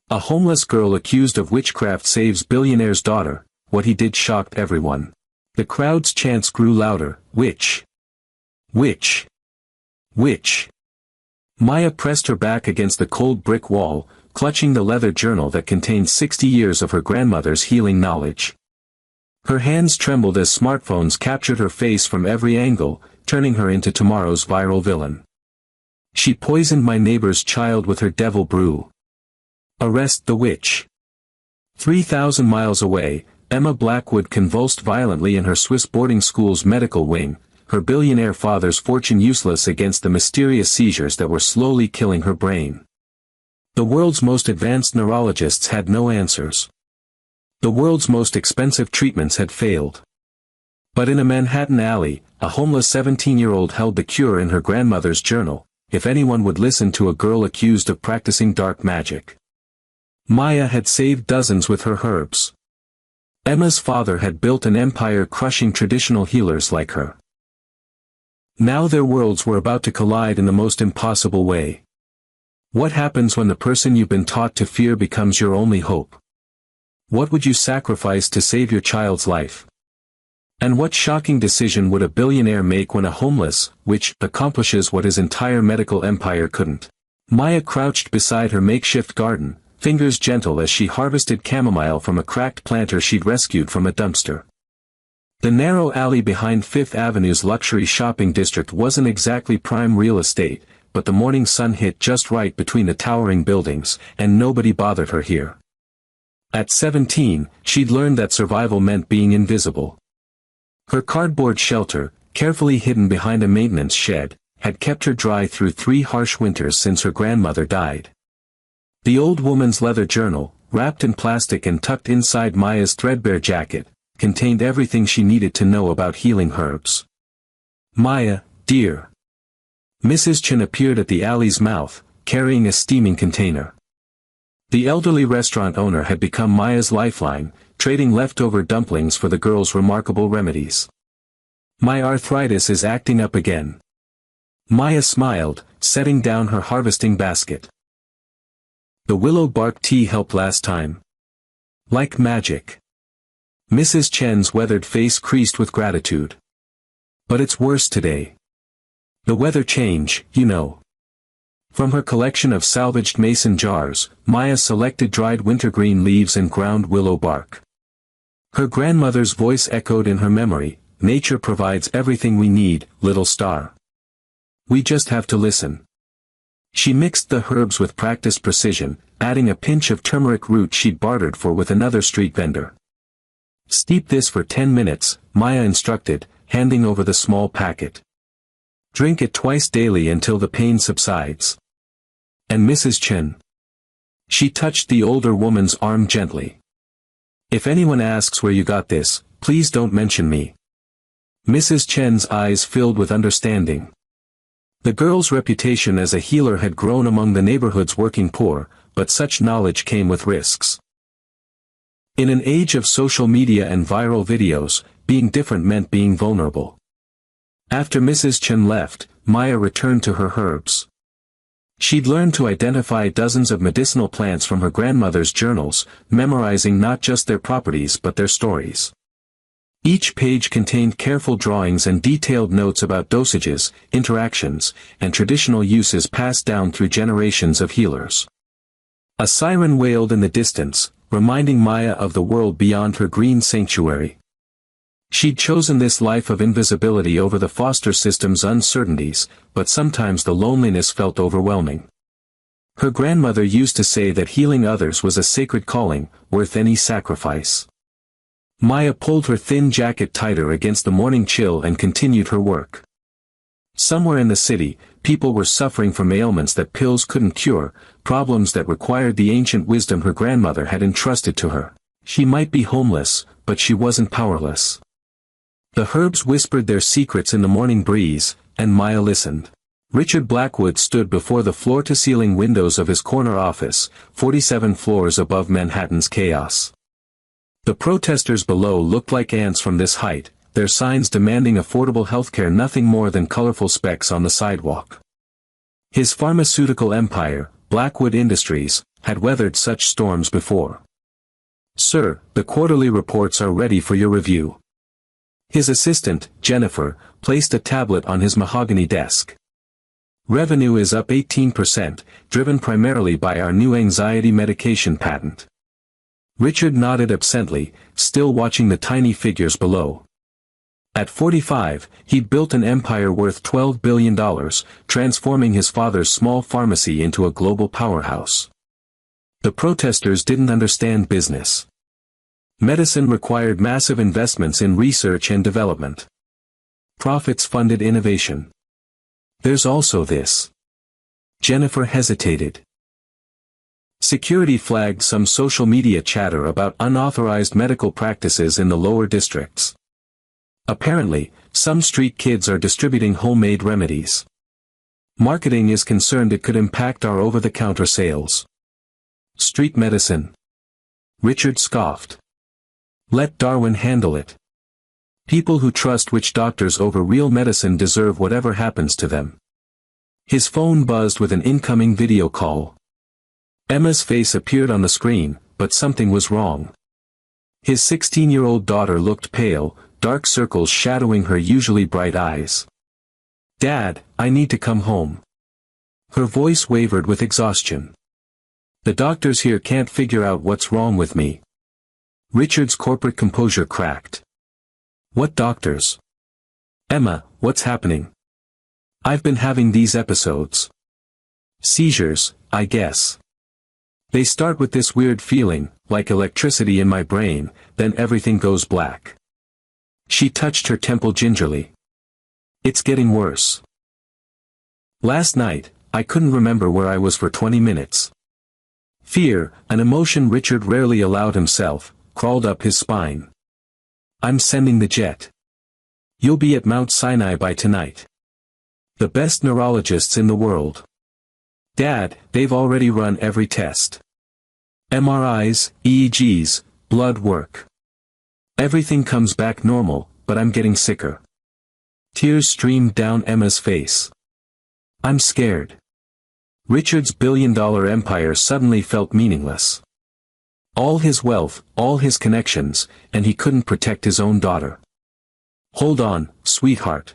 A homeless girl accused of witchcraft saves billionaire's daughter. What he did shocked everyone. The crowd's chants grew louder. Witch! Witch! Witch! Maya pressed her back against the cold brick wall, clutching the leather journal that contained 60 years of her grandmother's healing knowledge. Her hands trembled as smartphones captured her face from every angle, turning her into tomorrow's viral villain. She poisoned my neighbor's child with her devil brew. Arrest the witch. 3,000 miles away, Emma Blackwood convulsed violently in her Swiss boarding school's medical wing, her billionaire father's fortune useless against the mysterious seizures that were slowly killing her brain. The world's most advanced neurologists had no answers. The world's most expensive treatments had failed. But in a Manhattan alley, a homeless 17-year-old held the cure in her grandmother's journal, if anyone would listen to a girl accused of practicing dark magic. Maya had saved dozens with her herbs. Emma's father had built an empire crushing traditional healers like her. Now their worlds were about to collide in the most impossible way. What happens when the person you've been taught to fear becomes your only hope? What would you sacrifice to save your child's life? And what shocking decision would a billionaire make when a homeless witch accomplishes what his entire medical empire couldn't? Maya crouched beside her makeshift garden, fingers gentle as she harvested chamomile from a cracked planter she'd rescued from a dumpster. The narrow alley behind Fifth Avenue's luxury shopping district wasn't exactly prime real estate, but the morning sun hit just right between the towering buildings, and nobody bothered her here. At 17, she'd learned that survival meant being invisible. Her cardboard shelter, carefully hidden behind a maintenance shed, had kept her dry through 3 harsh winters since her grandmother died. The old woman's leather journal, wrapped in plastic and tucked inside Maya's threadbare jacket, contained everything she needed to know about healing herbs. Maya, dear. Mrs. Chen appeared at the alley's mouth, carrying a steaming container. The elderly restaurant owner had become Maya's lifeline, trading leftover dumplings for the girl's remarkable remedies. My arthritis is acting up again. Maya smiled, setting down her harvesting basket. The willow bark tea helped last time. Like magic. Mrs. Chen's weathered face creased with gratitude. But it's worse today. The weather change, you know. From her collection of salvaged mason jars, Maya selected dried wintergreen leaves and ground willow bark. Her grandmother's voice echoed in her memory, nature provides everything we need, little star. We just have to listen. She mixed the herbs with practiced precision, adding a pinch of turmeric root she'd bartered for with another street vendor. Steep this for 10 minutes, Maya instructed, handing over the small packet. Drink it twice daily until the pain subsides. And Mrs. Chen. She touched the older woman's arm gently. If anyone asks where you got this, please don't mention me. Mrs. Chen's eyes filled with understanding. The girl's reputation as a healer had grown among the neighborhood's working poor, but such knowledge came with risks. In an age of social media and viral videos, being different meant being vulnerable. After Mrs. Chen left, Maya returned to her herbs. She'd learned to identify dozens of medicinal plants from her grandmother's journals, memorizing not just their properties but their stories. Each page contained careful drawings and detailed notes about dosages, interactions, and traditional uses passed down through generations of healers. A siren wailed in the distance, reminding Maya of the world beyond her green sanctuary. She'd chosen this life of invisibility over the foster system's uncertainties, but sometimes the loneliness felt overwhelming. Her grandmother used to say that healing others was a sacred calling, worth any sacrifice. Maya pulled her thin jacket tighter against the morning chill and continued her work. Somewhere in the city, people were suffering from ailments that pills couldn't cure, problems that required the ancient wisdom her grandmother had entrusted to her. She might be homeless, but she wasn't powerless. The herbs whispered their secrets in the morning breeze, and Maya listened. Richard Blackwood stood before the floor-to-ceiling windows of his corner office, 47 floors above Manhattan's chaos. The protesters below looked like ants from this height, their signs demanding affordable healthcare nothing more than colorful specks on the sidewalk. His pharmaceutical empire, Blackwood Industries, had weathered such storms before. "Sir, the quarterly reports are ready for your review." His assistant, Jennifer, placed a tablet on his mahogany desk. "Revenue is up 18%, driven primarily by our new anxiety medication patent." Richard nodded absently, still watching the tiny figures below. At 45, he'd built an empire worth $12 billion, transforming his father's small pharmacy into a global powerhouse. The protesters didn't understand business. Medicine required massive investments in research and development. Profits funded innovation. "There's also this." Jennifer hesitated. Security flagged some social media chatter about unauthorized medical practices in the lower districts. Apparently, some street kids are distributing homemade remedies. Marketing is concerned it could impact our over-the-counter sales. Street medicine. Richard scoffed. Let Darwin handle it. People who trust witch doctors over real medicine deserve whatever happens to them. His phone buzzed with an incoming video call. Emma's face appeared on the screen, but something was wrong. His 16-year-old daughter looked pale, dark circles shadowing her usually bright eyes. "Dad, I need to come home." Her voice wavered with exhaustion. "The doctors here can't figure out what's wrong with me." Richard's corporate composure cracked. "What doctors?" "Emma, what's happening?" "I've been having these episodes. Seizures, I guess. They start with this weird feeling, like electricity in my brain, then everything goes black." She touched her temple gingerly. "It's getting worse. Last night, I couldn't remember where I was for 20 minutes. Fear, an emotion Richard rarely allowed himself, crawled up his spine. "I'm sending the jet. You'll be at Mount Sinai by tonight. The best neurologists in the world. Dad, they've already run every test. MRIs, EEGs, blood work. Everything comes back normal, but I'm getting sicker." Tears streamed down Emma's face. "I'm scared." Richard's billion-dollar empire suddenly felt meaningless. All his wealth, all his connections, and he couldn't protect his own daughter. "Hold on, sweetheart.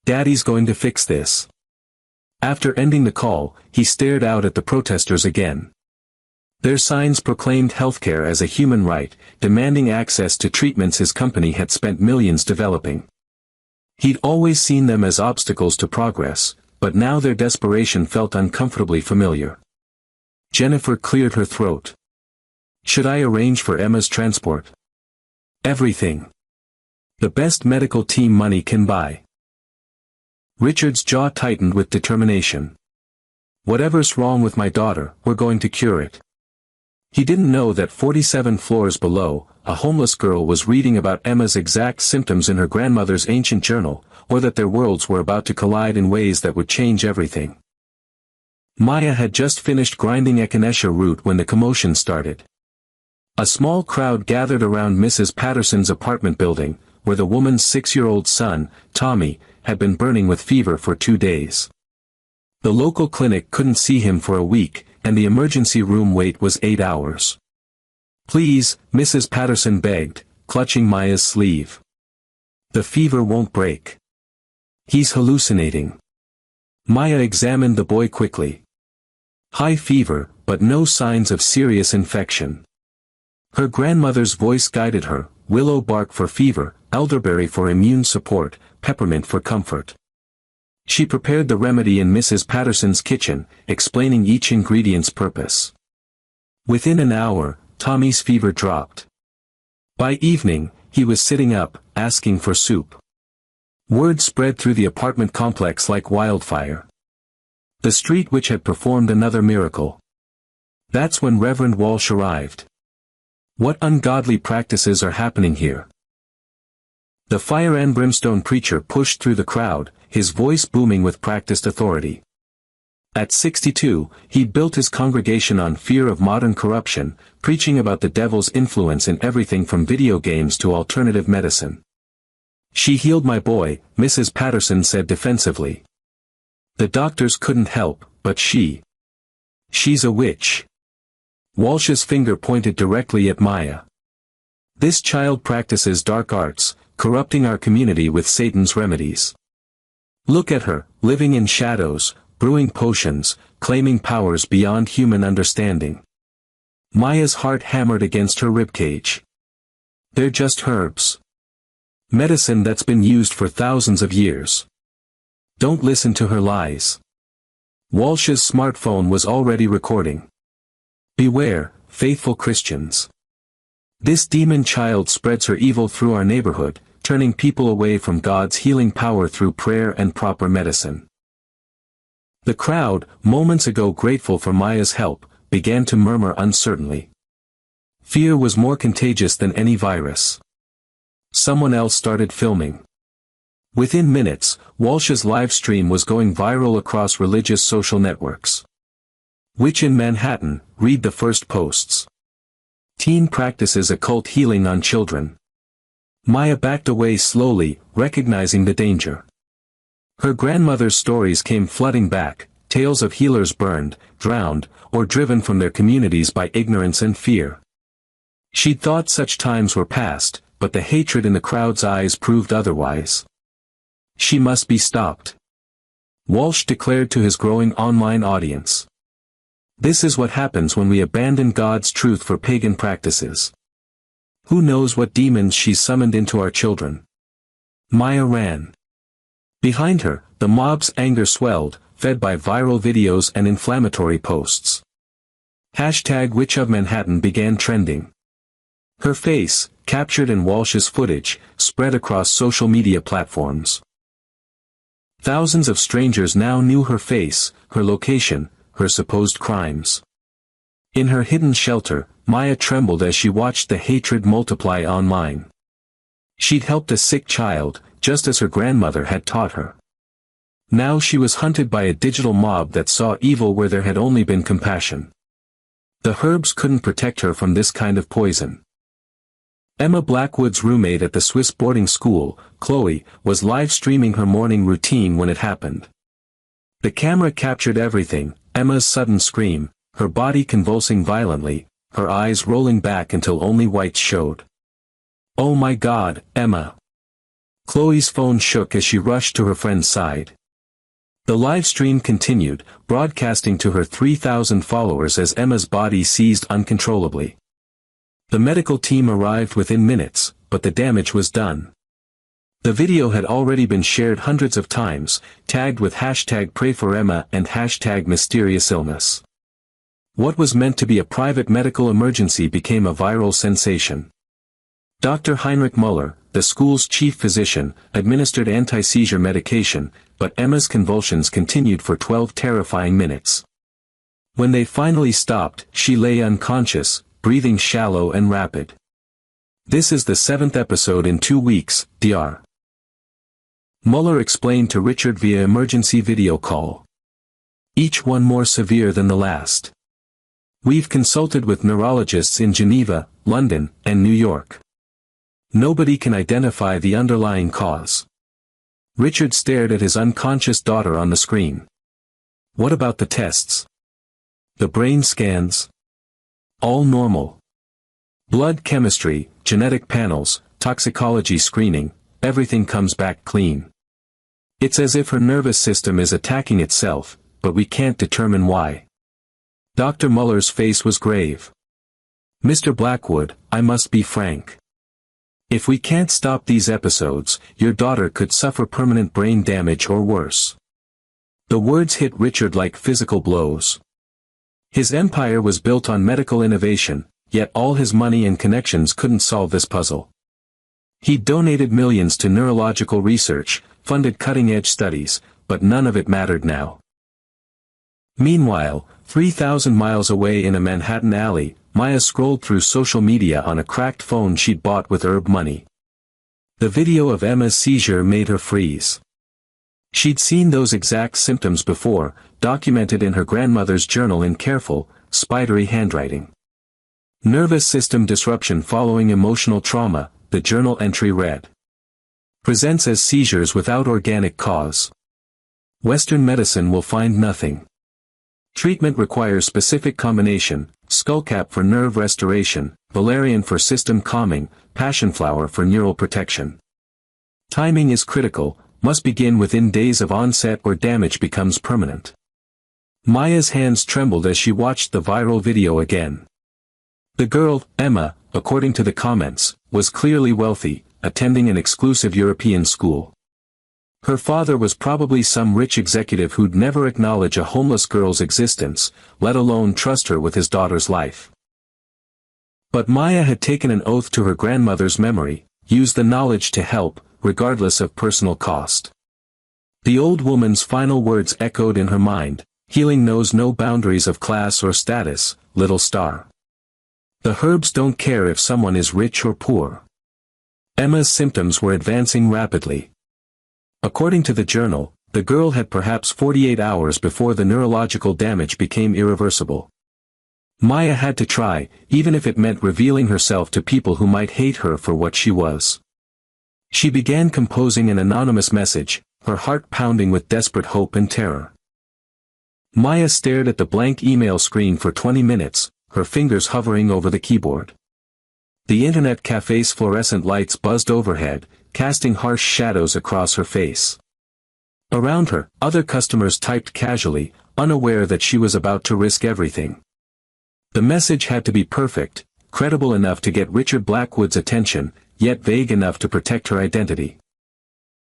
Daddy's going to fix this." After ending the call, he stared out at the protesters again. Their signs proclaimed healthcare as a human right, demanding access to treatments his company had spent millions developing. He'd always seen them as obstacles to progress, but now their desperation felt uncomfortably familiar. Jennifer cleared her throat. "Should I arrange for Emma's transport?" "Everything. The best medical team money can buy." Richard's jaw tightened with determination. "Whatever's wrong with my daughter, we're going to cure it." He didn't know that 47 floors below, a homeless girl was reading about Emma's exact symptoms in her grandmother's ancient journal, or that their worlds were about to collide in ways that would change everything. Maya had just finished grinding echinacea root when the commotion started. A small crowd gathered around Mrs. Patterson's apartment building, where the woman's 6-year-old son, Tommy, had been burning with fever for 2 days. The local clinic couldn't see him for a week, and the emergency room wait was 8 hours. "Please," Mrs. Patterson begged, clutching Maya's sleeve. "The fever won't break. He's hallucinating." Maya examined the boy quickly. High fever, but no signs of serious infection. Her grandmother's voice guided her: willow bark for fever, elderberry for immune support, peppermint for comfort. She prepared the remedy in Mrs. Patterson's kitchen, explaining each ingredient's purpose. Within an hour, Tommy's fever dropped. By evening, he was sitting up, asking for soup. Word spread through the apartment complex like wildfire. The street witch had performed another miracle. That's when Reverend Walsh arrived. "What ungodly practices are happening here?" The fire and brimstone preacher pushed through the crowd, his voice booming with practiced authority. At 62, he'd built his congregation on fear of modern corruption, preaching about the devil's influence in everything from video games to alternative medicine. "She healed my boy," Mrs. Patterson said defensively. "The doctors couldn't help, but she." She's a witch. Walsh's finger pointed directly at Maya. This child practices dark arts, corrupting our community with Satan's remedies. Look at her, living in shadows, brewing potions, claiming powers beyond human understanding. Maya's heart hammered against her ribcage. They're just herbs. Medicine that's been used for thousands of years. Don't listen to her lies. Walsh's smartphone was already recording. Beware, faithful Christians. This demon child spreads her evil through our neighborhood, turning people away from God's healing power through prayer and proper medicine. The crowd, moments ago grateful for Maya's help, began to murmur uncertainly. Fear was more contagious than any virus. Someone else started filming. Within minutes, Walsh's live stream was going viral across religious social networks. Witch in Manhattan, read the first posts. Teen practices occult healing on children. Maya backed away slowly, recognizing the danger. Her grandmother's stories came flooding back, tales of healers burned, drowned, or driven from their communities by ignorance and fear. She'd thought such times were past, but the hatred in the crowd's eyes proved otherwise. She must be stopped. Walsh declared to his growing online audience. This is what happens when we abandon God's truth for pagan practices. Who knows what demons she's summoned into our children? Maya ran. Behind her, the mob's anger swelled, fed by viral videos and inflammatory posts. #Witch of Manhattan began trending. Her face, captured in Walsh's footage, spread across social media platforms. Thousands of strangers now knew her face, her location, her supposed crimes. In her hidden shelter, Maya trembled as she watched the hatred multiply online. She'd helped a sick child, just as her grandmother had taught her. Now she was hunted by a digital mob that saw evil where there had only been compassion. The herbs couldn't protect her from this kind of poison. Emma Blackwood's roommate at the Swiss boarding school, Chloe, was live-streaming her morning routine when it happened. The camera captured everything: Emma's sudden scream, her body convulsing violently, her eyes rolling back until only whites showed. "Oh my God, Emma!" Chloe's phone shook as she rushed to her friend's side. The live stream continued, broadcasting to her 3,000 followers as Emma's body seized uncontrollably. The medical team arrived within minutes, but the damage was done. The video had already been shared hundreds of times, tagged with #PrayForEmma and #MysteriousIllness. What was meant to be a private medical emergency became a viral sensation. Dr. Heinrich Muller, the school's chief physician, administered anti-seizure medication, but Emma's convulsions continued for 12 terrifying minutes. When they finally stopped, she lay unconscious, breathing shallow and rapid. "This is the 7th episode in 2 weeks, Dr. Muller explained to Richard via emergency video call. "Each one more severe than the last. We've consulted with neurologists in Geneva, London, and New York. Nobody can identify the underlying cause." Richard stared at his unconscious daughter on the screen. "What about the tests? The brain scans?" "All normal. Blood chemistry, genetic panels, toxicology screening, everything comes back clean. It's as if her nervous system is attacking itself, but we can't determine why." Dr. Muller's face was grave. "Mr. Blackwood, I must be frank. If we can't stop these episodes, your daughter could suffer permanent brain damage or worse." The words hit Richard like physical blows. His empire was built on medical innovation, yet all his money and connections couldn't solve this puzzle. He donated millions to neurological research, funded cutting-edge studies, but none of it mattered now. Meanwhile, 3,000 miles away in a Manhattan alley, Maya scrolled through social media on a cracked phone she'd bought with herb money. The video of Emma's seizure made her freeze. She'd seen those exact symptoms before, documented in her grandmother's journal in careful, spidery handwriting. "Nervous system disruption following emotional trauma," the journal entry read. "Presents as seizures without organic cause. Western medicine will find nothing." Treatment requires specific combination: skullcap for nerve restoration, valerian for system calming, passionflower for neural protection. Timing is critical, must begin within days of onset or damage becomes permanent. Maya's hands trembled as she watched the viral video again. The girl, Emma, according to the comments, was clearly wealthy, attending an exclusive European school. Her father was probably some rich executive who'd never acknowledge a homeless girl's existence, let alone trust her with his daughter's life. But Maya had taken an oath to her grandmother's memory, used the knowledge to help, regardless of personal cost. The old woman's final words echoed in her mind: healing knows no boundaries of class or status, little star. The herbs don't care if someone is rich or poor. Emma's symptoms were advancing rapidly. According to the journal, the girl had perhaps 48 hours before the neurological damage became irreversible. Maya had to try, even if it meant revealing herself to people who might hate her for what she was. She began composing an anonymous message, her heart pounding with desperate hope and terror. Maya stared at the blank email screen for 20 minutes, her fingers hovering over the keyboard. The internet cafe's fluorescent lights buzzed overhead, casting harsh shadows across her face. Around her, other customers typed casually, unaware that she was about to risk everything. The message had to be perfect, credible enough to get Richard Blackwood's attention, yet vague enough to protect her identity.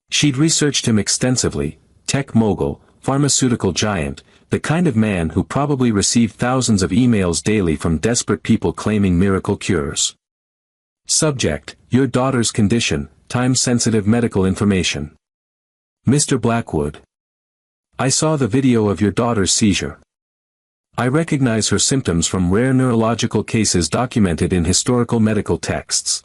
She'd researched him extensively: tech mogul, pharmaceutical giant, the kind of man who probably received thousands of emails daily from desperate people claiming miracle cures. Subject: your daughter's condition, time-sensitive medical information. Mr. Blackwood. I saw the video of your daughter's seizure. I recognize her symptoms from rare neurological cases documented in historical medical texts.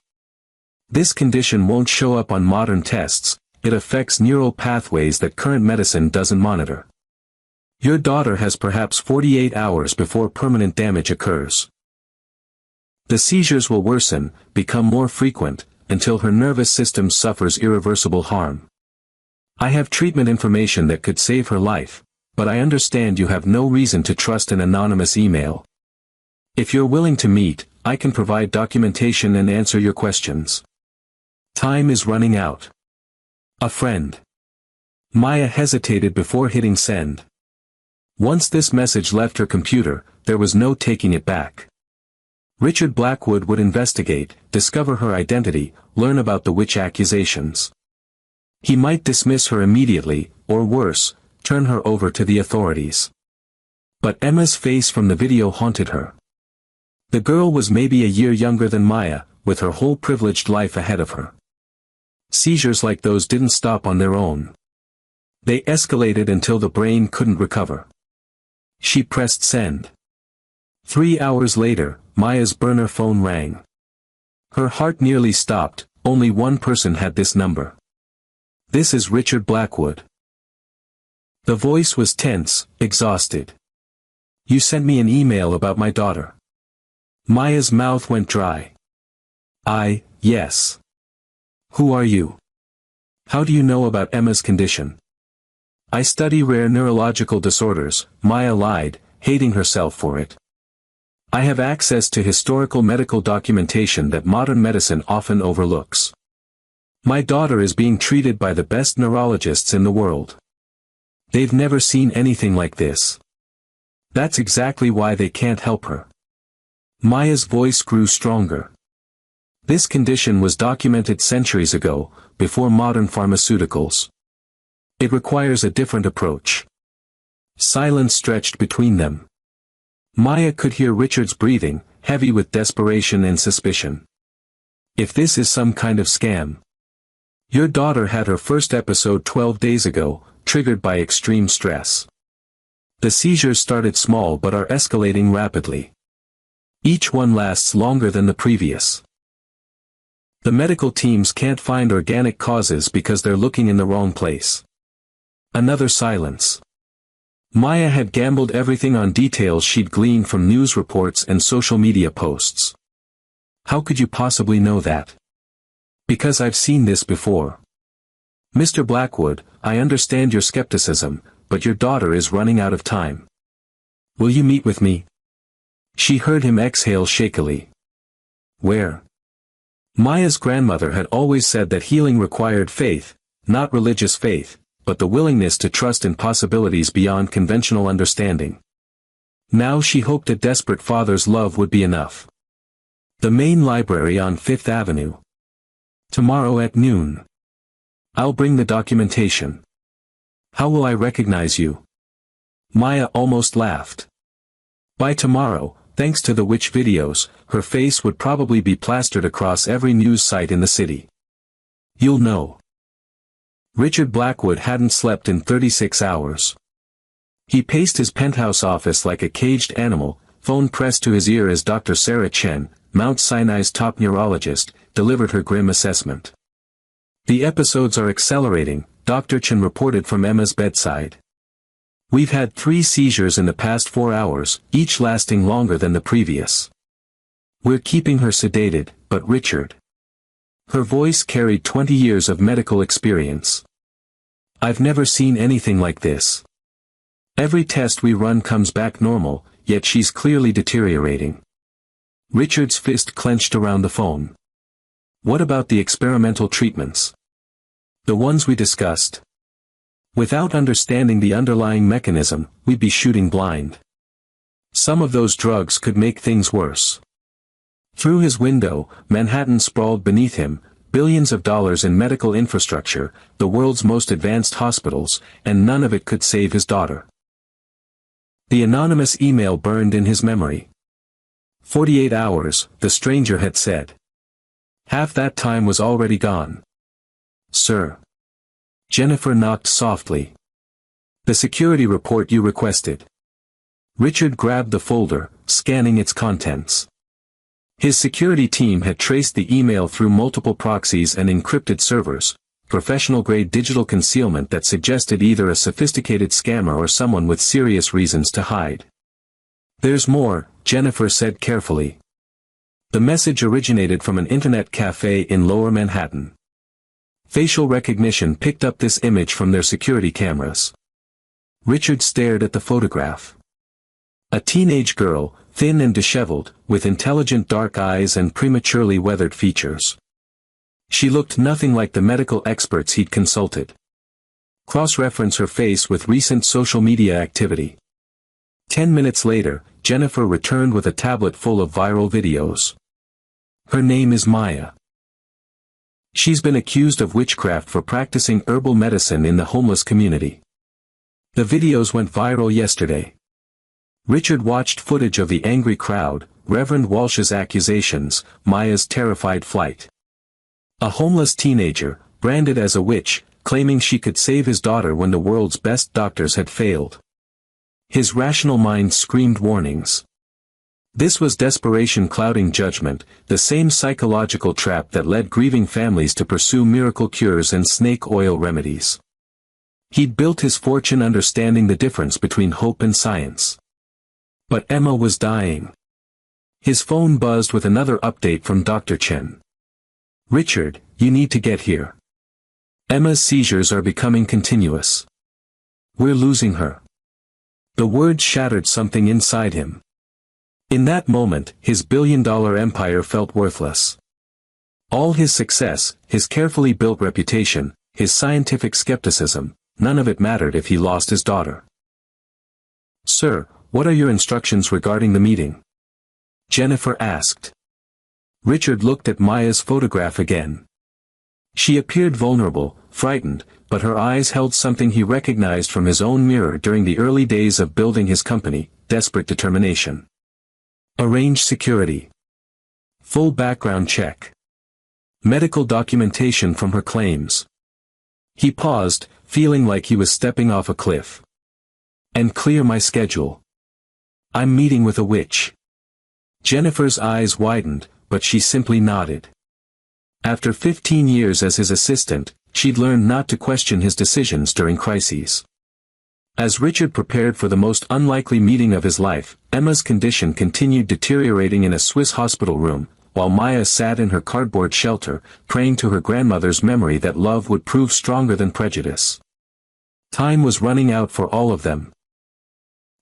This condition won't show up on modern tests, it affects neural pathways that current medicine doesn't monitor. Your daughter has perhaps 48 hours before permanent damage occurs. The seizures will worsen, become more frequent, until her nervous system suffers irreversible harm. I have treatment information that could save her life, but I understand you have no reason to trust an anonymous email. If you're willing to meet, I can provide documentation and answer your questions. Time is running out. A friend. Maya hesitated before hitting send. Once this message left her computer, there was no taking it back. Richard Blackwood would investigate, discover her identity, learn about the witch accusations. He might dismiss her immediately, or worse, turn her over to the authorities. But Emma's face from the video haunted her. The girl was maybe a year younger than Maya, with her whole privileged life ahead of her. Seizures like those didn't stop on their own. They escalated until the brain couldn't recover. She pressed send. 3 hours later, Maya's burner phone rang. Her heart nearly stopped. Only one person had this number. This is Richard Blackwood. The voice was tense, exhausted. You sent me an email about my daughter. Maya's mouth went dry. Yes. Who are you? How do you know about Emma's condition? I study rare neurological disorders, Maya lied, hating herself for it. I have access to historical medical documentation that modern medicine often overlooks. My daughter is being treated by the best neurologists in the world. They've never seen anything like this. That's exactly why they can't help her. Maya's voice grew stronger. This condition was documented centuries ago, before modern pharmaceuticals. It requires a different approach. Silence stretched between them. Maya could hear Richard's breathing, heavy with desperation and suspicion. If this is some kind of scam. Your daughter had her first episode 12 days ago, triggered by extreme stress. The seizures started small but are escalating rapidly. Each one lasts longer than the previous. The medical teams can't find organic causes because they're looking in the wrong place. Another silence. Maya had gambled everything on details she'd gleaned from news reports and social media posts. How could you possibly know that? Because I've seen this before. Mr. Blackwood, I understand your skepticism, but your daughter is running out of time. Will you meet with me? She heard him exhale shakily. Where? Maya's grandmother had always said that healing required faith, not religious faith, but the willingness to trust in possibilities beyond conventional understanding. Now she hoped a desperate father's love would be enough. The main library on Fifth Avenue. Tomorrow at noon. I'll bring the documentation. How will I recognize you? Maya almost laughed. By tomorrow, thanks to the witch videos, her face would probably be plastered across every news site in the city. You'll know. Richard Blackwood hadn't slept in 36 hours. He paced his penthouse office like a caged animal, phone pressed to his ear as Dr. Sarah Chen, Mount Sinai's top neurologist, delivered her grim assessment. The episodes are accelerating, Dr. Chen reported from Emma's bedside. We've had 3 seizures in the past 4 hours, each lasting longer than the previous. We're keeping her sedated, but Richard. Her voice carried 20 years of medical experience. I've never seen anything like this. Every test we run comes back normal, yet she's clearly deteriorating. Richard's fist clenched around the phone. What about the experimental treatments? The ones we discussed? Without understanding the underlying mechanism, we'd be shooting blind. Some of those drugs could make things worse. Through his window, Manhattan sprawled beneath him, billions of dollars in medical infrastructure, the world's most advanced hospitals, and none of it could save his daughter. The anonymous email burned in his memory. 48 hours, the stranger had said. Half that time was already gone. Sir. Jennifer knocked softly. The security report you requested. Richard grabbed the folder, scanning its contents. His security team had traced the email through multiple proxies and encrypted servers, professional-grade digital concealment that suggested either a sophisticated scammer or someone with serious reasons to hide. There's more, Jennifer said carefully. The message originated from an internet cafe in Lower Manhattan. Facial recognition picked up this image from their security cameras. Richard stared at the photograph. A teenage girl, thin and disheveled, with intelligent dark eyes and prematurely weathered features. She looked nothing like the medical experts he'd consulted. Cross-reference her face with recent social media activity. 10 minutes later, Jennifer returned with a tablet full of viral videos. Her name is Maya. She's been accused of witchcraft for practicing herbal medicine in the homeless community. The videos went viral yesterday. Richard watched footage of the angry crowd, Reverend Walsh's accusations, Maya's terrified flight. A homeless teenager, branded as a witch, claiming she could save his daughter when the world's best doctors had failed. His rational mind screamed warnings. This was desperation clouding judgment, the same psychological trap that led grieving families to pursue miracle cures and snake oil remedies. He'd built his fortune understanding the difference between hope and science. But Emma was dying. His phone buzzed with another update from Dr. Chen. Richard, you need to get here. Emma's seizures are becoming continuous. We're losing her. The words shattered something inside him. In that moment, his billion-dollar empire felt worthless. All his success, his carefully built reputation, his scientific skepticism, none of it mattered if he lost his daughter. Sir, what are your instructions regarding the meeting? Jennifer asked. Richard looked at Maya's photograph again. She appeared vulnerable, frightened, but her eyes held something he recognized from his own mirror during the early days of building his company, desperate determination. Arrange security. Full background check. Medical documentation from her claims. He paused, feeling like he was stepping off a cliff. And clear my schedule. I'm meeting with a witch. Jennifer's eyes widened, but she simply nodded. After 15 years as his assistant, she'd learned not to question his decisions during crises. As Richard prepared for the most unlikely meeting of his life, Emma's condition continued deteriorating in a Swiss hospital room, while Maya sat in her cardboard shelter, praying to her grandmother's memory that love would prove stronger than prejudice. Time was running out for all of them.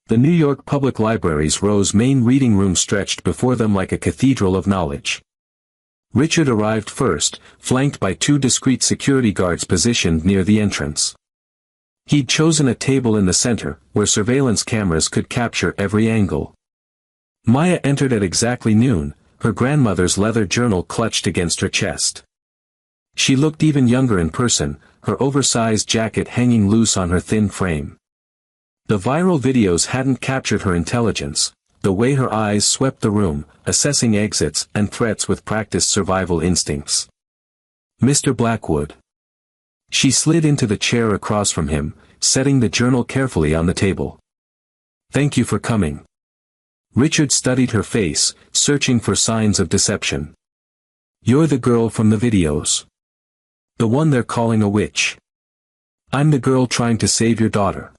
The New York Public Library's Rose main reading room stretched before them like a cathedral of knowledge. Richard arrived first, flanked by two discreet security guards positioned near the entrance. He'd chosen a table in the center, where surveillance cameras could capture every angle. Maya entered at exactly noon, her grandmother's leather journal clutched against her chest. She looked even younger in person, her oversized jacket hanging loose on her thin frame. The viral videos hadn't captured her intelligence, the way her eyes swept the room, assessing exits and threats with practiced survival instincts. Mr. Blackwood. She slid into the chair across from him, setting the journal carefully on the table. Thank you for coming. Richard studied her face, searching for signs of deception. You're the girl from the videos. The one they're calling a witch. I'm the girl trying to save your daughter.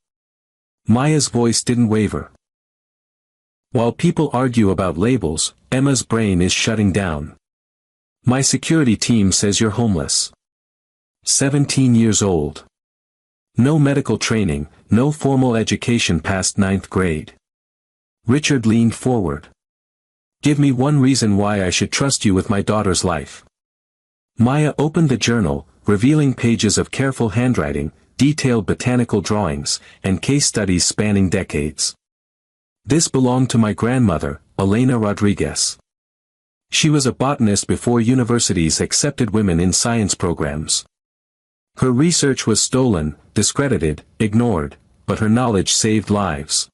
Maya's voice didn't waver. While people argue about labels, Emma's brain is shutting down. My security team says you're homeless. 17 years old. No medical training, no formal education past 9th grade. Richard leaned forward. Give me one reason why I should trust you with my daughter's life. Maya opened the journal, revealing pages of careful handwriting, detailed botanical drawings, and case studies spanning decades. This belonged to my grandmother, Elena Rodriguez. She was a botanist before universities accepted women in science programs. Her research was stolen, discredited, ignored, but her knowledge saved lives.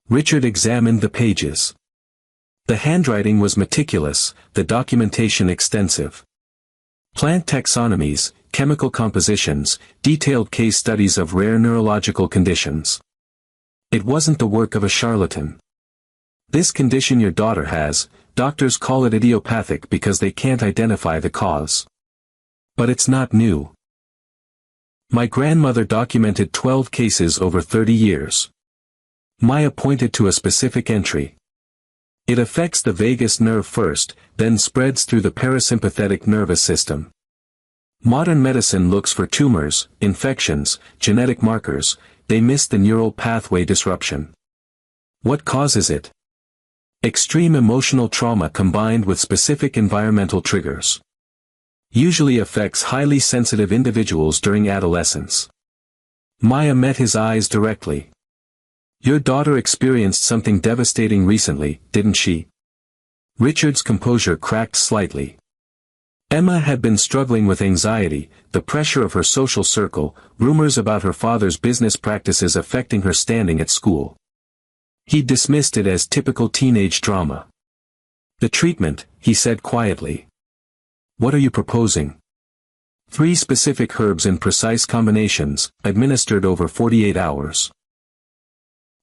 Richard examined the pages. The handwriting was meticulous, the documentation extensive. Plant taxonomies, chemical compositions, detailed case studies of rare neurological conditions. It wasn't the work of a charlatan. This condition your daughter has, doctors call it idiopathic because they can't identify the cause. But it's not new. My grandmother documented 12 cases over 30 years. Maya pointed to a specific entry. It affects the vagus nerve first, then spreads through the parasympathetic nervous system. Modern medicine looks for tumors, infections, genetic markers. They miss the neural pathway disruption. What causes it? Extreme emotional trauma combined with specific environmental triggers. Usually affects highly sensitive individuals during adolescence. Maya met his eyes directly. Your daughter experienced something devastating recently, didn't she? Richard's composure cracked slightly. Emma had been struggling with anxiety, the pressure of her social circle, rumors about her father's business practices affecting her standing at school. He dismissed it as typical teenage drama. The treatment, he said quietly. What are you proposing? 3 specific herbs in precise combinations, administered over 48 hours.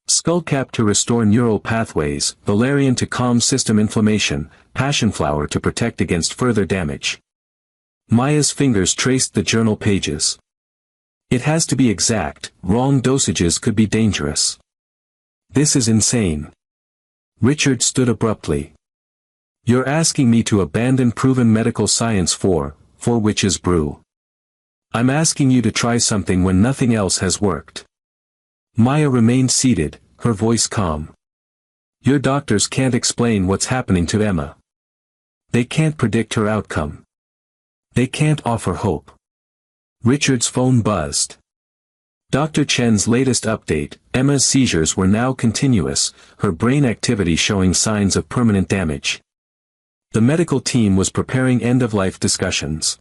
Skullcap to restore neural pathways, valerian to calm system inflammation, passionflower to protect against further damage. Maya's fingers traced the journal pages. It has to be exact, wrong dosages could be dangerous. This is insane. Richard stood abruptly. You're asking me to abandon proven medical science for witch's brew. I'm asking you to try something when nothing else has worked. Maya remained seated, her voice calm. Your doctors can't explain what's happening to Emma. They can't predict her outcome. They can't offer hope. Richard's phone buzzed. Dr. Chen's latest update, Emma's seizures were now continuous, her brain activity showing signs of permanent damage. The medical team was preparing end-of-life discussions.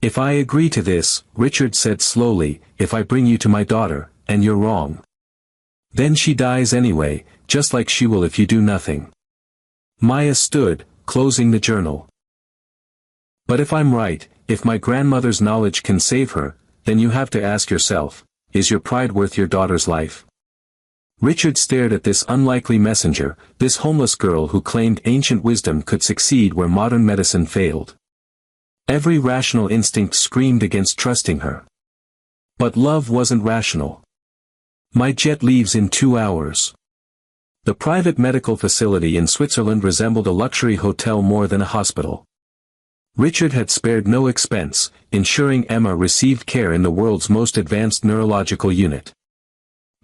If I agree to this, Richard said slowly, if I bring you to my daughter, and you're wrong. Then she dies anyway, just like she will if you do nothing. Maya stood, closing the journal. But if I'm right, if my grandmother's knowledge can save her, then you have to ask yourself, is your pride worth your daughter's life? Richard stared at this unlikely messenger, this homeless girl who claimed ancient wisdom could succeed where modern medicine failed. Every rational instinct screamed against trusting her. But love wasn't rational. My jet leaves in 2 hours. The private medical facility in Switzerland resembled a luxury hotel more than a hospital. Richard had spared no expense, ensuring Emma received care in the world's most advanced neurological unit.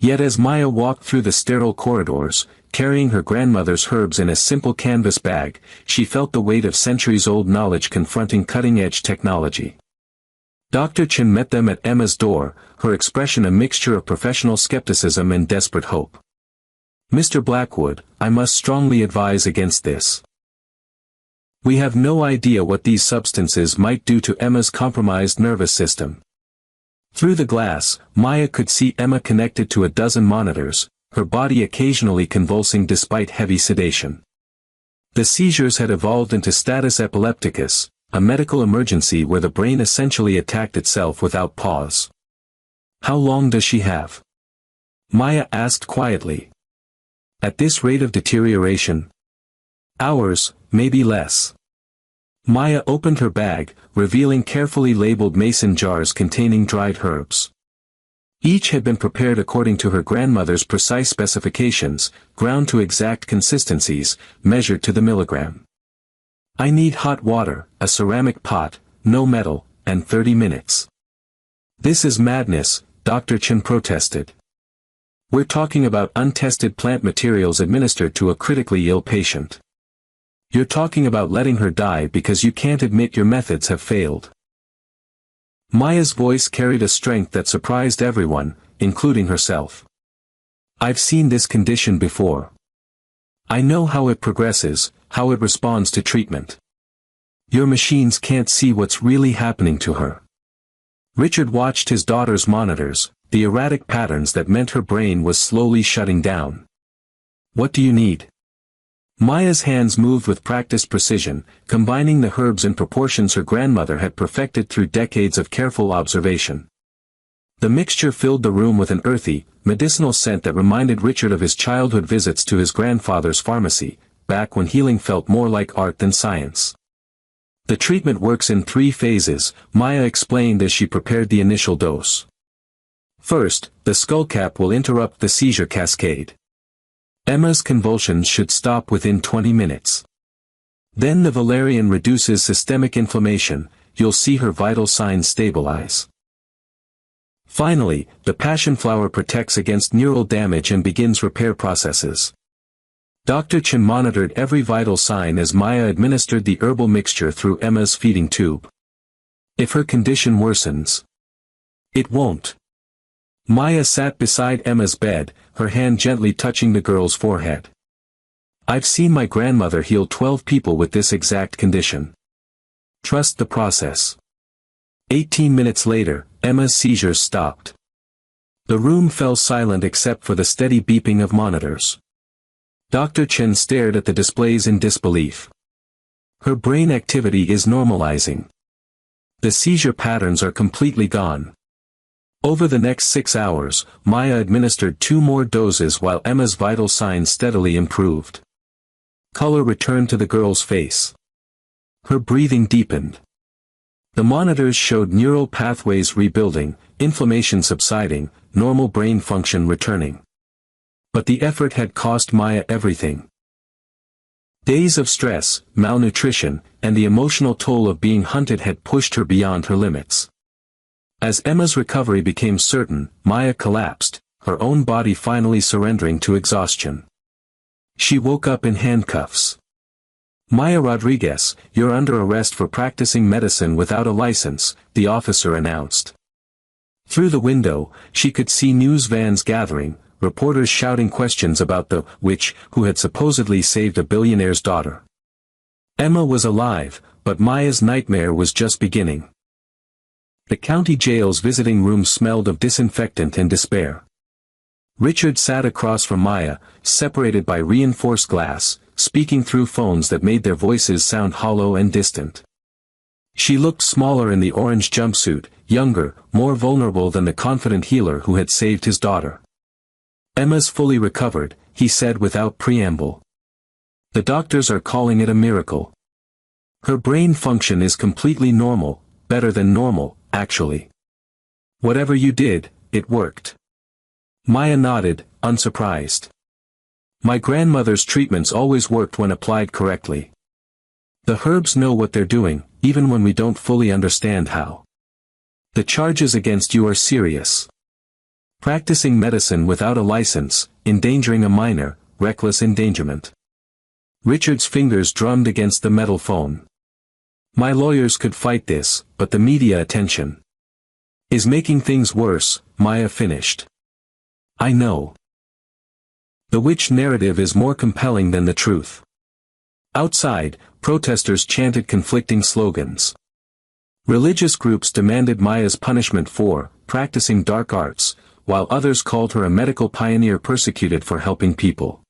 Yet as Maya walked through the sterile corridors, carrying her grandmother's herbs in a simple canvas bag, she felt the weight of centuries-old knowledge confronting cutting-edge technology. Dr. Chen met them at Emma's door, her expression a mixture of professional skepticism and desperate hope. "Mr. Blackwood, I must strongly advise against this. We have no idea what these substances might do to Emma's compromised nervous system." Through the glass, Maya could see Emma connected to a dozen monitors, her body occasionally convulsing despite heavy sedation. The seizures had evolved into status epilepticus, a medical emergency where the brain essentially attacked itself without pause. "How long does she have?" Maya asked quietly. "At this rate of deterioration?" "Hours, maybe less." Maya opened her bag, revealing carefully labeled mason jars containing dried herbs. Each had been prepared according to her grandmother's precise specifications, ground to exact consistencies, measured to the milligram. "I need hot water, a ceramic pot, no metal, and 30 minutes. "This is madness," Dr. Chen protested. "We're talking about untested plant materials administered to a critically ill patient. You're talking about letting her die because you can't admit your methods have failed." Maya's voice carried a strength that surprised everyone, including herself. "I've seen this condition before. I know how it progresses, how it responds to treatment. Your machines can't see what's really happening to her." Richard watched his daughter's monitors, the erratic patterns that meant her brain was slowly shutting down. "What do you need?" Maya's hands moved with practiced precision, combining the herbs in proportions her grandmother had perfected through decades of careful observation. The mixture filled the room with an earthy, medicinal scent that reminded Richard of his childhood visits to his grandfather's pharmacy, back when healing felt more like art than science. "The treatment works in 3 phases, Maya explained as she prepared the initial dose. "First, the skullcap will interrupt the seizure cascade. Emma's convulsions should stop within 20 minutes. Then the valerian reduces systemic inflammation, you'll see her vital signs stabilize. Finally, the passionflower protects against neural damage and begins repair processes." Dr. Chen monitored every vital sign as Maya administered the herbal mixture through Emma's feeding tube. "If her condition worsens." "It won't." Maya sat beside Emma's bed, her hand gently touching the girl's forehead. "I've seen my grandmother heal 12 people with this exact condition. Trust the process." 18 minutes later, Emma's seizures stopped. The room fell silent except for the steady beeping of monitors. Dr. Chen stared at the displays in disbelief. "Her brain activity is normalizing. The seizure patterns are completely gone." Over the next 6 hours, Maya administered 2 more doses while Emma's vital signs steadily improved. Color returned to the girl's face. Her breathing deepened. The monitors showed neural pathways rebuilding, inflammation subsiding, normal brain function returning. But the effort had cost Maya everything. Days of stress, malnutrition, and the emotional toll of being hunted had pushed her beyond her limits. As Emma's recovery became certain, Maya collapsed, her own body finally surrendering to exhaustion. She woke up in handcuffs. "Maya Rodriguez, you're under arrest for practicing medicine without a license," the officer announced. Through the window, she could see news vans gathering, reporters shouting questions about the witch who had supposedly saved a billionaire's daughter. Emma was alive, but Maya's nightmare was just beginning. The county jail's visiting room smelled of disinfectant and despair. Richard sat across from Maya, separated by reinforced glass, speaking through phones that made their voices sound hollow and distant. She looked smaller in the orange jumpsuit, younger, more vulnerable than the confident healer who had saved his daughter. "Emma's fully recovered," he said without preamble. "The doctors are calling it a miracle. Her brain function is completely normal, better than normal, actually. Whatever you did, it worked." Maya nodded, unsurprised. "My grandmother's treatments always worked when applied correctly. The herbs know what they're doing, even when we don't fully understand how. The charges against you are serious. Practicing medicine without a license, endangering a minor, reckless endangerment. Richard's fingers drummed against the metal phone. My lawyers could fight this, but the media attention is making things worse, Maya finished. I know. The witch narrative is more compelling than the truth. Outside, protesters chanted conflicting slogans. Religious groups demanded Maya's punishment for practicing dark arts, while others called her a medical pioneer persecuted for helping people.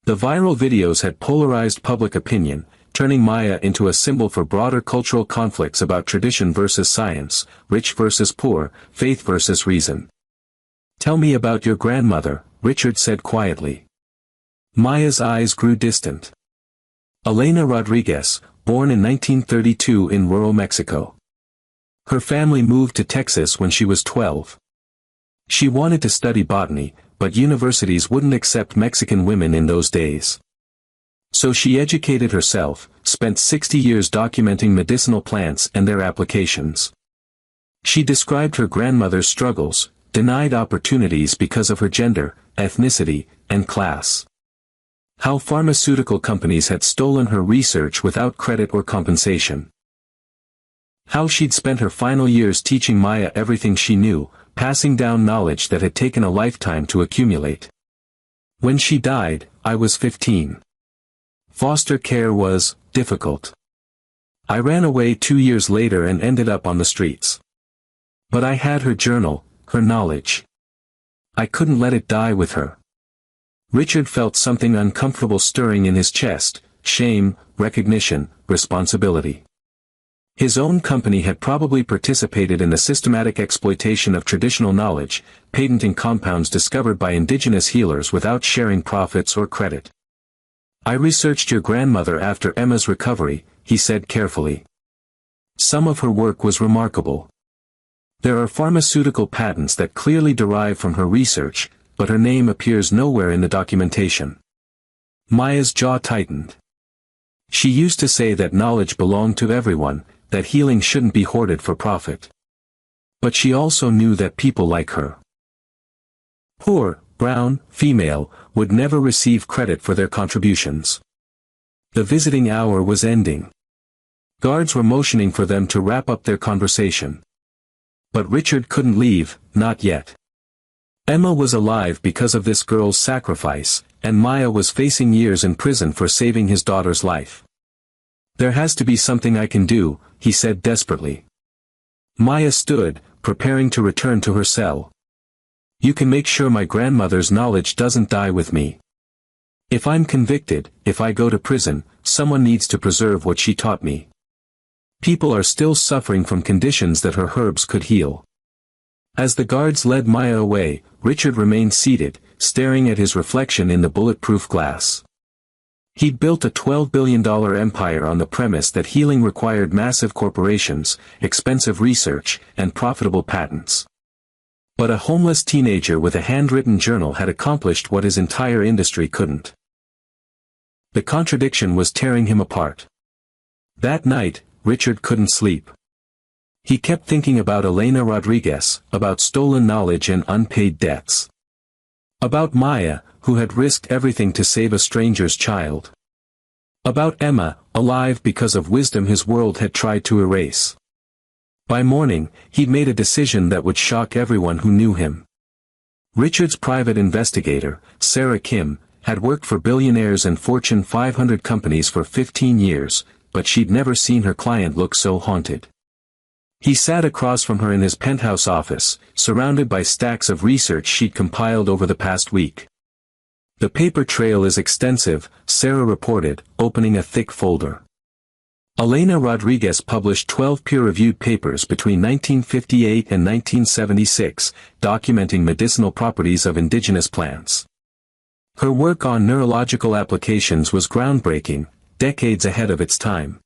The viral videos had polarized public opinion, turning Maya into a symbol for broader cultural conflicts about tradition versus science, rich versus poor, faith versus reason. Tell me about your grandmother, Richard said quietly. Maya's eyes grew distant. Elena Rodriguez, born in 1932 in rural Mexico. Her family moved to Texas when she was 12. She wanted to study botany, but universities wouldn't accept Mexican women in those days. So she educated herself, spent 60 years documenting medicinal plants and their applications. She described her grandmother's struggles, denied opportunities because of her gender, ethnicity, and class. How pharmaceutical companies had stolen her research without credit or compensation. How she'd spent her final years teaching Maya everything she knew, passing down knowledge that had taken a lifetime to accumulate. When she died, I was 15. Foster care was difficult. I ran away 2 years later and ended up on the streets. But I had her journal, her knowledge. I couldn't let it die with her. Richard felt something uncomfortable stirring in his chest, shame, recognition, responsibility. His own company had probably participated in the systematic exploitation of traditional knowledge, patenting compounds discovered by indigenous healers without sharing profits or credit. I researched your grandmother after Emma's recovery, he said carefully. Some of her work was remarkable. There are pharmaceutical patents that clearly derive from her research, but her name appears nowhere in the documentation. Maya's jaw tightened. She used to say that knowledge belonged to everyone, that healing shouldn't be hoarded for profit. But she also knew that people like her, poor, brown, female, would never receive credit for their contributions. The visiting hour was ending. Guards were motioning for them to wrap up their conversation. But Richard couldn't leave, not yet. Emma was alive because of this girl's sacrifice, and Maya was facing years in prison for saving his daughter's life. There has to be something I can do, he said desperately. Maya stood, preparing to return to her cell. You can make sure my grandmother's knowledge doesn't die with me. If I'm convicted, if I go to prison, someone needs to preserve what she taught me. People are still suffering from conditions that her herbs could heal. As the guards led Maya away, Richard remained seated, staring at his reflection in the bulletproof glass. He'd built a $12 billion empire on the premise that healing required massive corporations, expensive research, and profitable patents. But a homeless teenager with a handwritten journal had accomplished what his entire industry couldn't. The contradiction was tearing him apart. That night, Richard couldn't sleep. He kept thinking about Elena Rodriguez, about stolen knowledge and unpaid debts. About Maya, who had risked everything to save a stranger's child. About Emma, alive because of wisdom his world had tried to erase. By morning, he'd made a decision that would shock everyone who knew him. Richard's private investigator, Sarah Kim, had worked for billionaires and Fortune 500 companies for 15 years, but she'd never seen her client look so haunted. He sat across from her in his penthouse office, surrounded by stacks of research she'd compiled over the past week. The paper trail is extensive, Sarah reported, opening a thick folder. Elena Rodriguez published 12 peer-reviewed papers between 1958 and 1976, documenting medicinal properties of indigenous plants. Her work on neurological applications was groundbreaking, decades ahead of its time.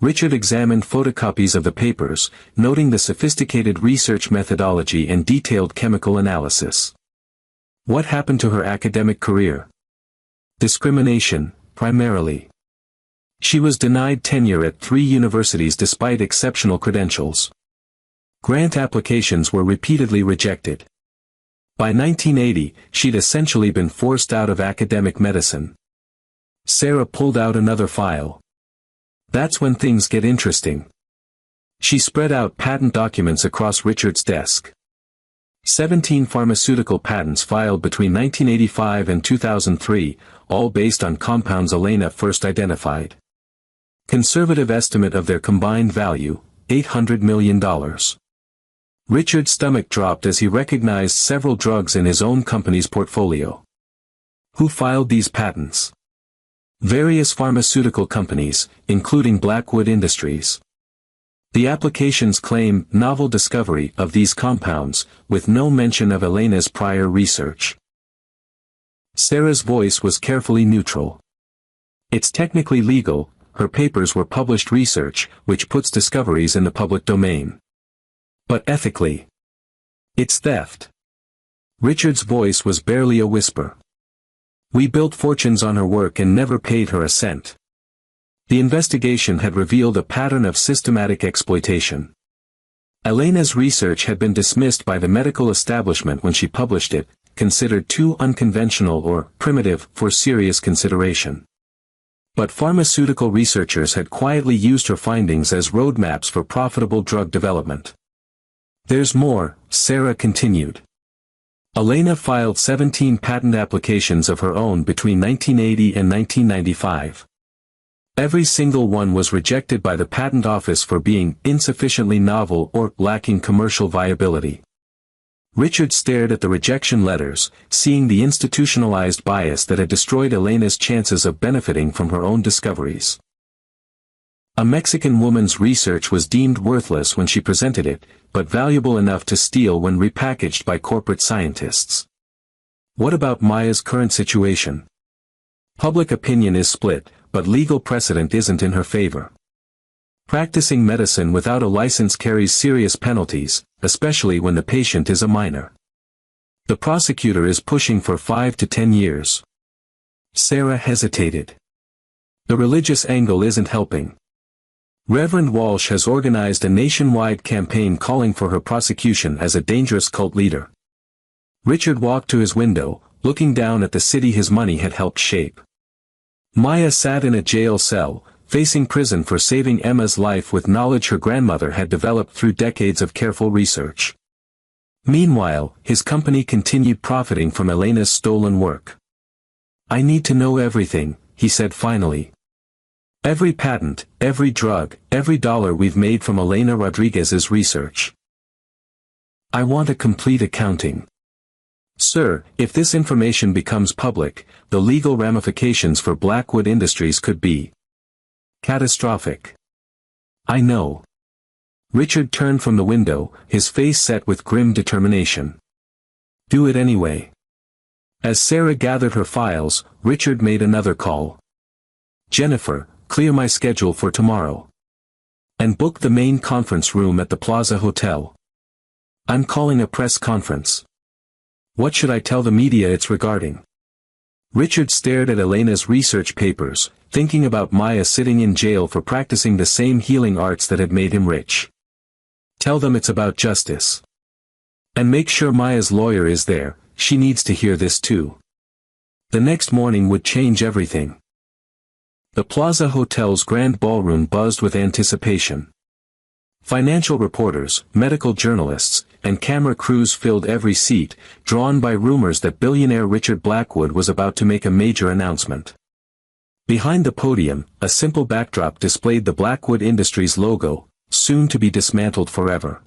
Richard examined photocopies of the papers, noting the sophisticated research methodology and detailed chemical analysis. What happened to her academic career? Discrimination, primarily. She was denied tenure at 3 universities despite exceptional credentials. Grant applications were repeatedly rejected. By 1980, she'd essentially been forced out of academic medicine. Sarah pulled out another file. That's when things get interesting. She spread out patent documents across Richard's desk. 17 pharmaceutical patents filed between 1985 and 2003, all based on compounds Elena first identified. Conservative estimate of their combined value, $800 million. Richard's stomach dropped as he recognized several drugs in his own company's portfolio. Who filed these patents? Various pharmaceutical companies, including Blackwood Industries. The applications claim novel discovery of these compounds, with no mention of Elena's prior research. Sarah's voice was carefully neutral. It's technically legal, her papers were published research, which puts discoveries in the public domain. But ethically, it's theft. Richard's voice was barely a whisper. We built fortunes on her work and never paid her a cent. The investigation had revealed a pattern of systematic exploitation. Elena's research had been dismissed by the medical establishment when she published it, considered too unconventional or primitive for serious consideration. But pharmaceutical researchers had quietly used her findings as roadmaps for profitable drug development. There's more, Sarah continued. Elena filed 17 patent applications of her own between 1980 and 1995. Every single one was rejected by the Patent Office for being insufficiently novel or lacking commercial viability. Richard stared at the rejection letters, seeing the institutionalized bias that had destroyed Elena's chances of benefiting from her own discoveries. A Mexican woman's research was deemed worthless when she presented it, but valuable enough to steal when repackaged by corporate scientists. What about Maya's current situation? Public opinion is split, but legal precedent isn't in her favor. Practicing medicine without a license carries serious penalties, especially when the patient is a minor. The prosecutor is pushing for 5 to 10 years. Sarah hesitated. The religious angle isn't helping. Reverend Walsh has organized a nationwide campaign calling for her prosecution as a dangerous cult leader. Richard walked to his window, looking down at the city his money had helped shape. Maya sat in a jail cell, facing prison for saving Emma's life with knowledge her grandmother had developed through decades of careful research. Meanwhile, his company continued profiting from Elena's stolen work. I need to know everything, he said finally. Every patent, every drug, every dollar we've made from Elena Rodriguez's research. I want a complete accounting. Sir, if this information becomes public, the legal ramifications for Blackwood Industries could be catastrophic. I know. Richard turned from the window, his face set with grim determination. Do it anyway. As Sarah gathered her files, Richard made another call. Jennifer, clear my schedule for tomorrow. And book the main conference room at the Plaza Hotel. I'm calling a press conference. What should I tell the media it's regarding? Richard stared at Elena's research papers, thinking about Maya sitting in jail for practicing the same healing arts that had made him rich. Tell them it's about justice. And make sure Maya's lawyer is there, she needs to hear this too. The next morning would change everything. The Plaza Hotel's grand ballroom buzzed with anticipation. Financial reporters, medical journalists, and camera crews filled every seat, drawn by rumors that billionaire Richard Blackwood was about to make a major announcement. Behind the podium, a simple backdrop displayed the Blackwood Industries logo, soon to be dismantled forever.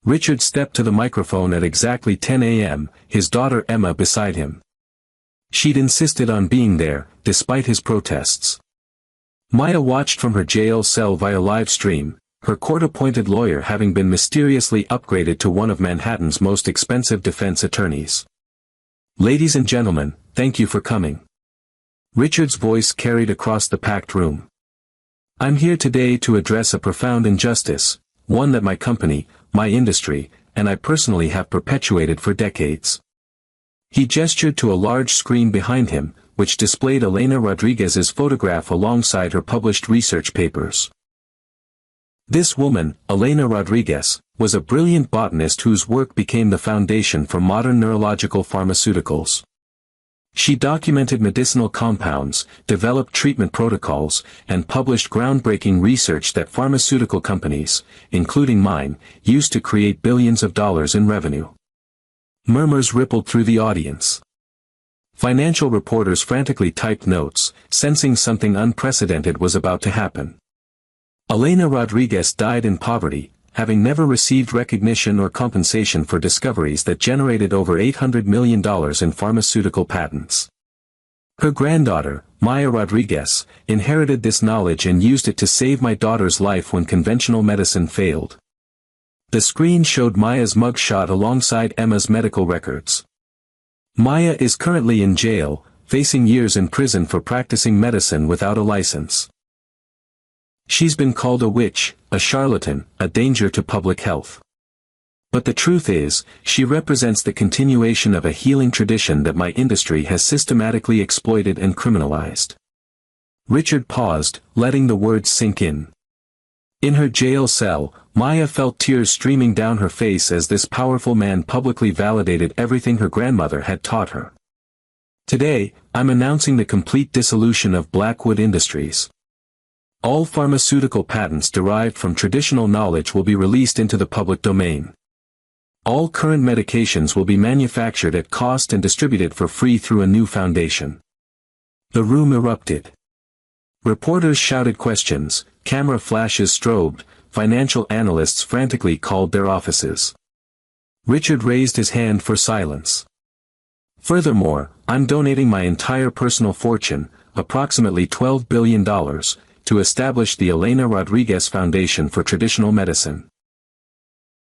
Richard stepped to the microphone at exactly 10 a.m., his daughter Emma beside him. She'd insisted on being there, despite his protests. Maya watched from her jail cell via live stream, her court-appointed lawyer having been mysteriously upgraded to one of Manhattan's most expensive defense attorneys. Ladies and gentlemen, thank you for coming. Richard's voice carried across the packed room. I'm here today to address a profound injustice, one that my company, my industry, and I personally have perpetuated for decades. He gestured to a large screen behind him, which displayed Elena Rodriguez's photograph alongside her published research papers. This woman, Elena Rodriguez, was a brilliant botanist whose work became the foundation for modern neurological pharmaceuticals. She documented medicinal compounds, developed treatment protocols, and published groundbreaking research that pharmaceutical companies, including mine, used to create billions of dollars in revenue. Murmurs rippled through the audience. Financial reporters frantically typed notes, sensing something unprecedented was about to happen. Elena Rodriguez died in poverty, having never received recognition or compensation for discoveries that generated over $800 million in pharmaceutical patents. Her granddaughter, Maya Rodriguez, inherited this knowledge and used it to save my daughter's life when conventional medicine failed. The screen showed Maya's mugshot alongside Emma's medical records. Maya is currently in jail, facing years in prison for practicing medicine without a license. She's been called a witch, a charlatan, a danger to public health. But the truth is, she represents the continuation of a healing tradition that my industry has systematically exploited and criminalized. Richard paused, letting the words sink in. In her jail cell, Maya felt tears streaming down her face as this powerful man publicly validated everything her grandmother had taught her. Today, I'm announcing the complete dissolution of Blackwood Industries. All pharmaceutical patents derived from traditional knowledge will be released into the public domain. All current medications will be manufactured at cost and distributed for free through a new foundation. The room erupted. Reporters shouted questions, camera flashes strobed, financial analysts frantically called their offices. Richard raised his hand for silence. Furthermore, I'm donating my entire personal fortune, approximately $12 billion, to establish the Elena Rodriguez Foundation for Traditional Medicine.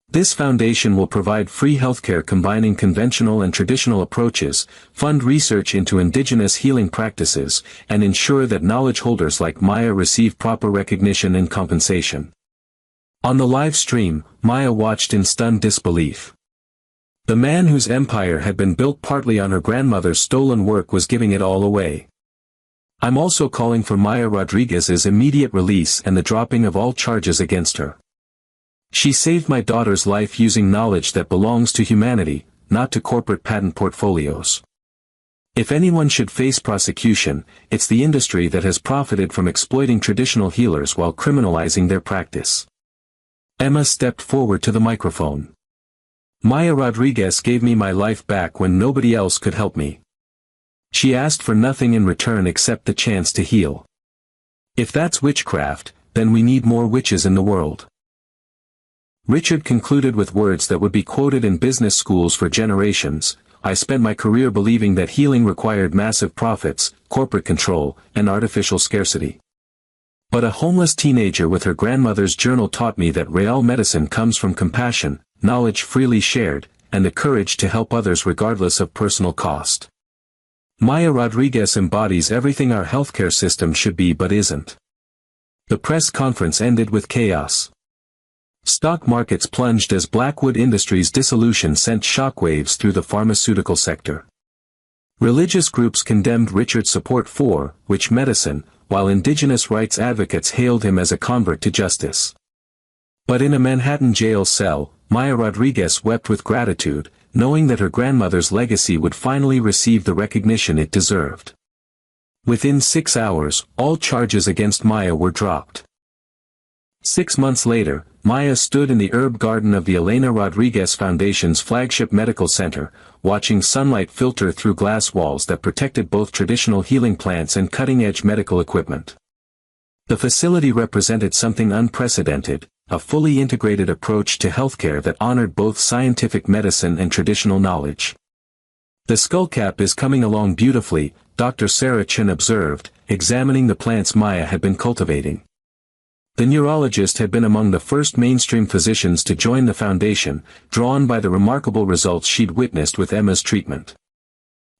This foundation will provide free healthcare combining conventional and traditional approaches, fund research into indigenous healing practices, and ensure that knowledge holders like Maya receive proper recognition and compensation. On the live stream, Maya watched in stunned disbelief. The man whose empire had been built partly on her grandmother's stolen work was giving it all away. I'm also calling for Maya Rodriguez's immediate release and the dropping of all charges against her. She saved my daughter's life using knowledge that belongs to humanity, not to corporate patent portfolios. If anyone should face prosecution, it's the industry that has profited from exploiting traditional healers while criminalizing their practice. Emma stepped forward to the microphone. Maya Rodriguez gave me my life back when nobody else could help me. She asked for nothing in return except the chance to heal. If that's witchcraft, then we need more witches in the world. Richard concluded with words that would be quoted in business schools for generations. I spent my career believing that healing required massive profits, corporate control, and artificial scarcity. But a homeless teenager with her grandmother's journal taught me that real medicine comes from compassion, knowledge freely shared, and the courage to help others regardless of personal cost. Maya Rodriguez embodies everything our healthcare system should be but isn't. The press conference ended with chaos. Stock markets plunged as Blackwood Industries' dissolution sent shockwaves through the pharmaceutical sector. Religious groups condemned Richard's support for witch medicine, while indigenous rights advocates hailed him as a convert to justice. But in a Manhattan jail cell, Maya Rodriguez wept with gratitude, knowing that her grandmother's legacy would finally receive the recognition it deserved. Within 6 hours, all charges against Maya were dropped. 6 months later, Maya stood in the herb garden of the Elena Rodriguez Foundation's flagship medical center, watching sunlight filter through glass walls that protected both traditional healing plants and cutting-edge medical equipment. The facility represented something unprecedented, a fully integrated approach to healthcare that honored both scientific medicine and traditional knowledge. The skullcap is coming along beautifully, Dr. Sarah Chen observed, examining the plants Maya had been cultivating. The neurologist had been among the first mainstream physicians to join the foundation, drawn by the remarkable results she'd witnessed with Emma's treatment.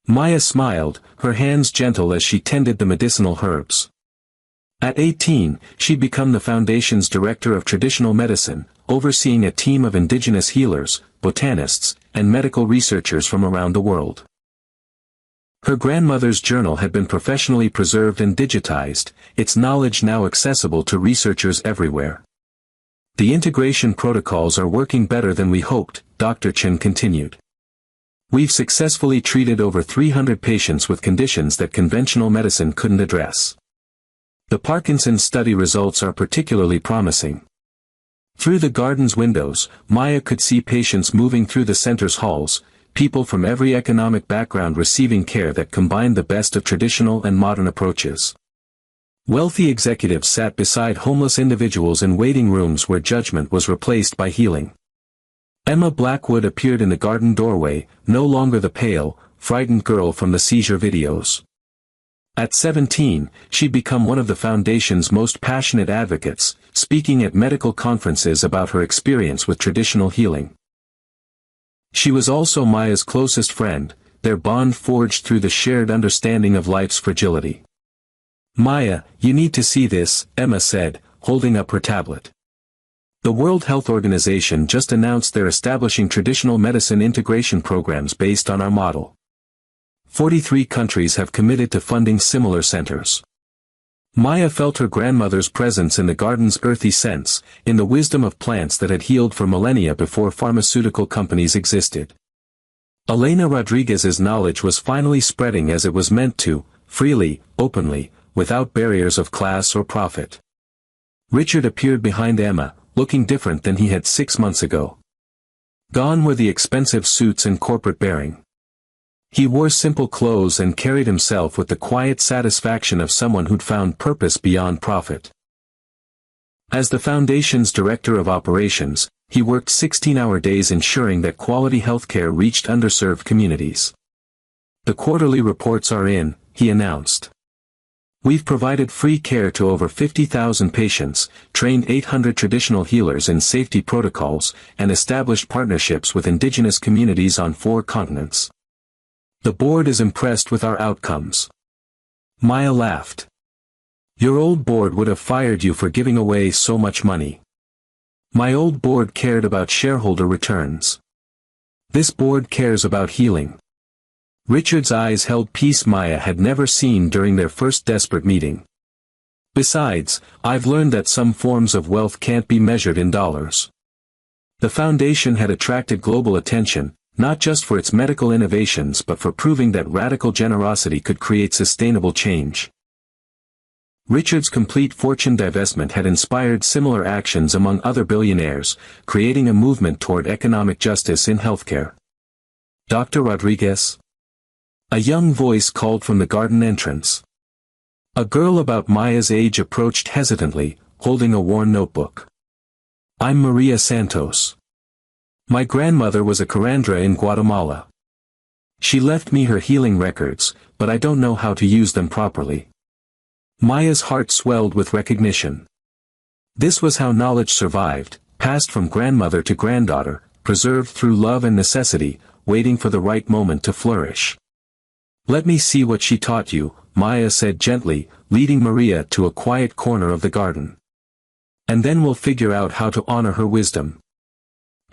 Maya smiled, her hands gentle as she tended the medicinal herbs. At 18, she'd become the foundation's director of traditional medicine, overseeing a team of indigenous healers, botanists, and medical researchers from around the world. Her grandmother's journal had been professionally preserved and digitized, its knowledge now accessible to researchers everywhere. The integration protocols are working better than we hoped, Dr. Chen continued. We've successfully treated over 300 patients with conditions that conventional medicine couldn't address. The Parkinson's study results are particularly promising. Through the garden's windows, Maya could see patients moving through the center's halls, people from every economic background receiving care that combined the best of traditional and modern approaches. Wealthy executives sat beside homeless individuals in waiting rooms where judgment was replaced by healing. Emma Blackwood appeared in the garden doorway, no longer the pale, frightened girl from the seizure videos. At 17, she'd become one of the Foundation's most passionate advocates, speaking at medical conferences about her experience with traditional healing. She was also Maya's closest friend, their bond forged through the shared understanding of life's fragility. "Maya, you need to see this," Emma said, holding up her tablet. The World Health Organization just announced they're establishing traditional medicine integration programs based on our model. 43 countries have committed to funding similar centers. Maya felt her grandmother's presence in the garden's earthy sense, in the wisdom of plants that had healed for millennia before pharmaceutical companies existed. Elena Rodriguez's knowledge was finally spreading as it was meant to, freely, openly, without barriers of class or profit. Richard appeared behind Emma, looking different than he had 6 months ago. Gone were the expensive suits and corporate bearing. He wore simple clothes and carried himself with the quiet satisfaction of someone who'd found purpose beyond profit. As the Foundation's director of operations, he worked 16-hour days ensuring that quality healthcare reached underserved communities. "The quarterly reports are in," he announced. "We've provided free care to over 50,000 patients, trained 800 traditional healers in safety protocols, and established partnerships with indigenous communities on 4 continents. The board is impressed with our outcomes." Maya laughed. "Your old board would have fired you for giving away so much money. My old board cared about shareholder returns. This board cares about healing." Richard's eyes held peace Maya had never seen during their first desperate meeting. "Besides, I've learned that some forms of wealth can't be measured in dollars." The Foundation had attracted global attention, not just for its medical innovations but for proving that radical generosity could create sustainable change. Richard's complete fortune divestment had inspired similar actions among other billionaires, creating a movement toward economic justice in healthcare. "Dr. Rodriguez?" A young voice called from the garden entrance. A girl about Maya's age approached hesitantly, holding a worn notebook. "I'm Maria Santos. My grandmother was a curandera in Guatemala. She left me her healing records, but I don't know how to use them properly." Maya's heart swelled with recognition. This was how knowledge survived, passed from grandmother to granddaughter, preserved through love and necessity, waiting for the right moment to flourish. "Let me see what she taught you," Maya said gently, leading Maria to a quiet corner of the garden. "And then we'll figure out how to honor her wisdom."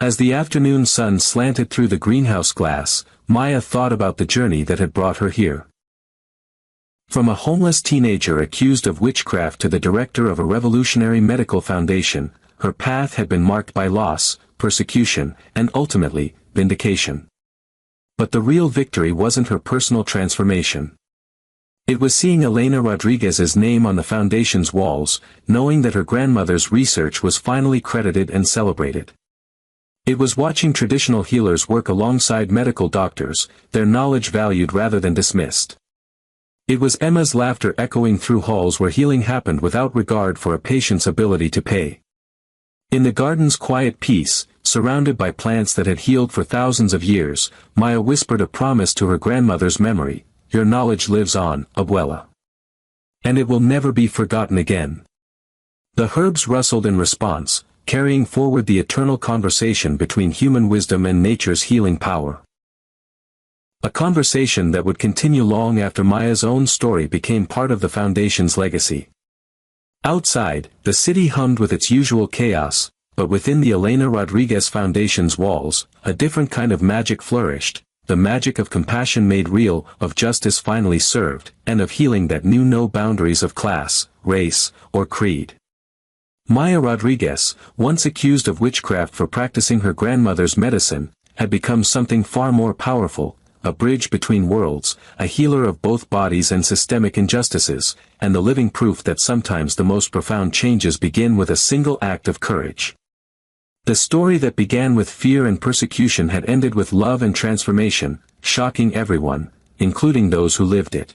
As the afternoon sun slanted through the greenhouse glass, Maya thought about the journey that had brought her here. From a homeless teenager accused of witchcraft to the director of a revolutionary medical foundation, her path had been marked by loss, persecution, and ultimately, vindication. But the real victory wasn't her personal transformation. It was seeing Elena Rodriguez's name on the Foundation's walls, knowing that her grandmother's research was finally credited and celebrated. It was watching traditional healers work alongside medical doctors, their knowledge valued rather than dismissed. It was Emma's laughter echoing through halls where healing happened without regard for a patient's ability to pay. In the garden's quiet peace, surrounded by plants that had healed for thousands of years, Maya whispered a promise to her grandmother's memory: "Your knowledge lives on, abuela. And it will never be forgotten again." The herbs rustled in response, carrying forward the eternal conversation between human wisdom and nature's healing power. A conversation that would continue long after Maya's own story became part of the Foundation's legacy. Outside, the city hummed with its usual chaos, but within the Elena Rodriguez Foundation's walls, a different kind of magic flourished, the magic of compassion made real, of justice finally served, and of healing that knew no boundaries of class, race, or creed. Maya Rodriguez, once accused of witchcraft for practicing her grandmother's medicine, had become something far more powerful, a bridge between worlds, a healer of both bodies and systemic injustices, and the living proof that sometimes the most profound changes begin with a single act of courage. The story that began with fear and persecution had ended with love and transformation, shocking everyone, including those who lived it.